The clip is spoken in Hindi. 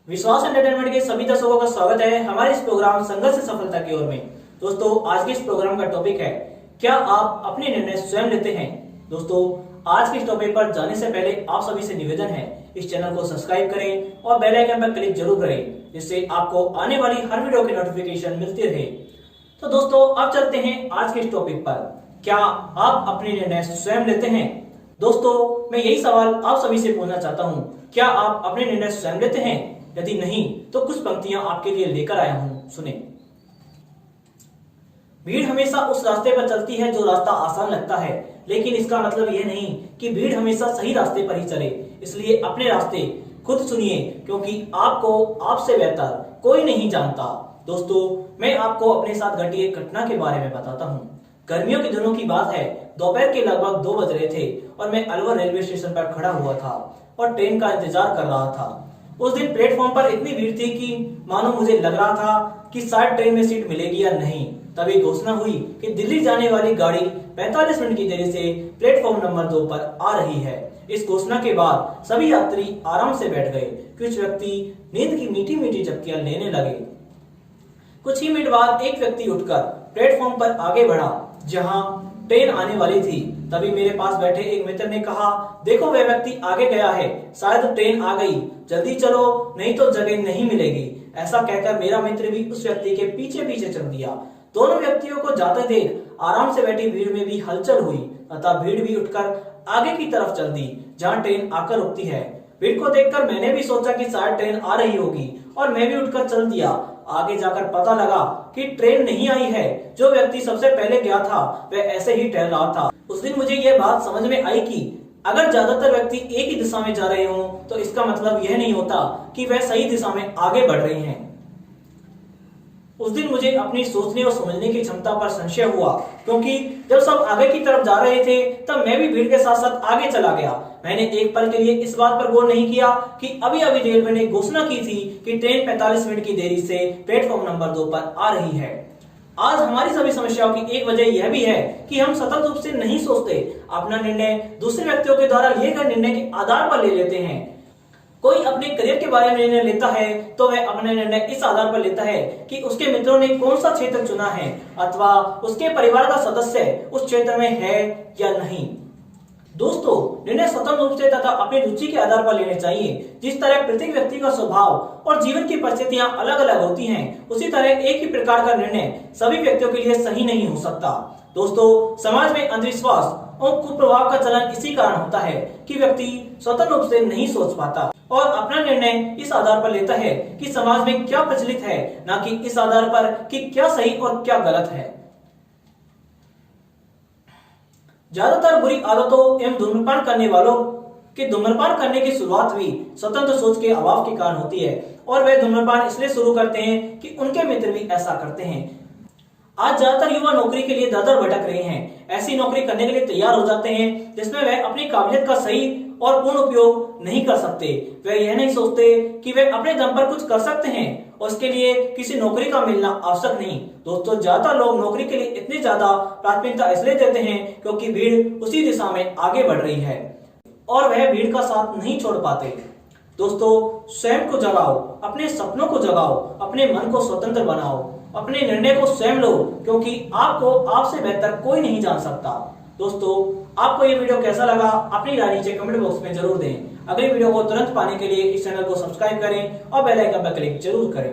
विश्वास एंटरटेनमेंट के सभी दर्शकों का स्वागत है हमारे इस प्रोग्राम संघर्ष से सफलता की ओर में। दोस्तों, आज के इस प्रोग्राम का टॉपिक है, क्या आप अपने निर्णय स्वयं लेते हैं। दोस्तों, आज के इस टॉपिक पर जाने से पहले आप सभी से निवेदन है, इस चैनल को सब्सक्राइब करें और बेल आइकन पर क्लिक जरूर करें, जिससे आपको आने वाली हर वीडियो की नोटिफिकेशन मिलती रहे। तो दोस्तों, अब चलते हैं आज के इस टॉपिक पर, क्या आप अपने निर्णय स्वयं लेते हैं। दोस्तों, मैं यही सवाल आप सभी से पूछना चाहता हूं, क्या आप अपने निर्णय स्वयं लेते हैं। यदि नहीं तो कुछ पंक्तियां आपके लिए लेकर आया हूं, सुने। भीड़ हमेशा उस रास्ते पर चलती है जो रास्ता आसान लगता है, लेकिन इसका मतलब यह नहीं कि भीड़ हमेशा सही रास्ते पर ही चले। इसलिए अपने रास्ते खुद चुनिए, क्योंकि आपको आपसे बेहतर कोई नहीं जानता। दोस्तों, मैं आपको अपने साथ घटी एक घटना के बारे में बताता हूँ। गर्मियों के दिनों की बात है, दोपहर के लगभग 2 बज रहे थे और मैं अलवर रेलवे स्टेशन पर खड़ा हुआ था और ट्रेन का इंतजार कर रहा था। उस दिन प्लेटफॉर्म पर इतनी भीड़ थी कि मानो मुझे लग रहा था कि शायद ट्रेन में सीट मिलेगी या नहीं। तभी घोषणा हुई कि दिल्ली जाने वाली गाड़ी 45 मिनट की देरी से प्लेटफॉर्म नंबर 2 पर आ रही है। इस घोषणा के बाद सभी यात्री आराम से बैठ गए। कुछ व्यक्ति नींद की मीठी मीठी झपकियां लेने लगे। कुछ ही मिनट बाद एक व्यक्ति उठकर प्लेटफॉर्म पर आगे बढ़ा जहां ट्रेन आने वाली थी। तभी मेरे पास बैठे एक मित्र ने कहा, देखो वह व्यक्ति आगे गया है, शायद ट्रेन आ गई, जल्दी चलो नहीं तो जगह नहीं मिलेगी। ऐसा कहकर मेरा मित्र भी उस व्यक्ति के पीछे पीछे चल दिया। दोनों व्यक्तियों को जाते देर आराम से बैठी भीड़ में भी हलचल हुई, अतः भीड़ भी उठकर आगे की तरफ चल दी जहाँ ट्रेन आकर रुकती है। भीड़ को देखकर मैंने भी सोचा कि शायद ट्रेन आ रही होगी और मैं भी उठकर चल दिया। आगे जाकर पता लगा कि ट्रेन नहीं आई है। जो व्यक्ति सबसे पहले गया था वह ऐसे ही टहल रहा था। उस दिन मुझे यह बात समझ में आई कि अगर ज्यादातर व्यक्ति एक ही दिशा में जा रहे हों तो इसका मतलब यह नहीं होता कि वह सही दिशा में आगे बढ़ रहे हैं। उस दिन मुझे अपनी सोचने और समझने की क्षमता पर संशय हुआ, क्योंकि जब सब आगे की तरफ जा रहे थे तब मैं भी भीड़ के साथ साथ आगे चला गया। मैंने एक पल के लिए इस बात पर गौर नहीं किया कि अभी अभी रेलवे ने घोषणा की थी कि ट्रेन 45 मिनट की देरी से प्लेटफॉर्म नंबर 2 पर आ रही है। आज हमारी सभी समस्याओं की एक वजह यह भी है कि हम सतत रूप से नहीं सोचते। अपना निर्णय दूसरे व्यक्तियों के द्वारा लिए गए निर्णय के आधार पर ले लेते हैं। कोई अपने करियर के बारे में निर्णय लेता है तो वह अपना निर्णय इस आधार पर लेता है कि उसके मित्रों ने कौन सा क्षेत्र चुना है अथवा उसके परिवार का सदस्य उस क्षेत्र में है या नहीं। दोस्तों, निर्णय स्वतंत्र रूप से तथा अपनी रुचि के आधार पर लेने चाहिए। जिस तरह प्रत्येक व्यक्ति का स्वभाव और जीवन की परिस्थितियां अलग अलग होती हैं, उसी तरह एक ही प्रकार का निर्णय सभी व्यक्तियों के लिए सही नहीं हो सकता। दोस्तों, समाज में अंधविश्वास और कुप्रभाव का चलन इसी कारण होता है कि व्यक्ति स्वतंत्र रूप से नहीं सोच पाता और अपना निर्णय इस आधार पर लेता है कि समाज में क्या प्रचलित है, न कि इस आधार पर कि क्या सही और क्या गलत है। ज्यादातर बुरी आदतों एवं धूम्रपान करने वालों के धूम्रपान करने की शुरुआत भी स्वतंत्र सोच के अभाव के कारण होती है और वे धूम्रपान इसलिए शुरू करते हैं कि उनके मित्र भी ऐसा करते हैं। आज ज्यादातर युवा नौकरी के लिए दर-दर भटक रहे हैं। ऐसी नौकरी करने के लिए तैयार हो जाते हैं जिसमें वह अपनी काबिलियत का सही और पूर्ण उपयोग नहीं कर सकते। वह यह नहीं सोचते कि वे अपने दम पर कुछ कर सकते हैं और उसके लिए किसी नौकरी का मिलना आवश्यक नहीं। दोस्तों, ज्यादातर लोग नौकरी के लिए इतनी ज्यादा प्राथमिकता इसलिए देते हैं क्योंकि भीड़ उसी दिशा में आगे बढ़ रही है और वह भीड़ का साथ नहीं छोड़ पाते। दोस्तों, स्वयं को जगाओ, अपने सपनों को जगाओ, अपने मन को स्वतंत्र बनाओ, अपने निर्णय को स्वयं लो, क्योंकि आपको आपसे बेहतर कोई नहीं जान सकता। दोस्तों, आपको ये वीडियो कैसा लगा अपनी राय नीचे कमेंट बॉक्स में जरूर दें। अगली वीडियो को तुरंत पाने के लिए इस चैनल को सब्सक्राइब करें और बेल आइकन पर क्लिक जरूर करें।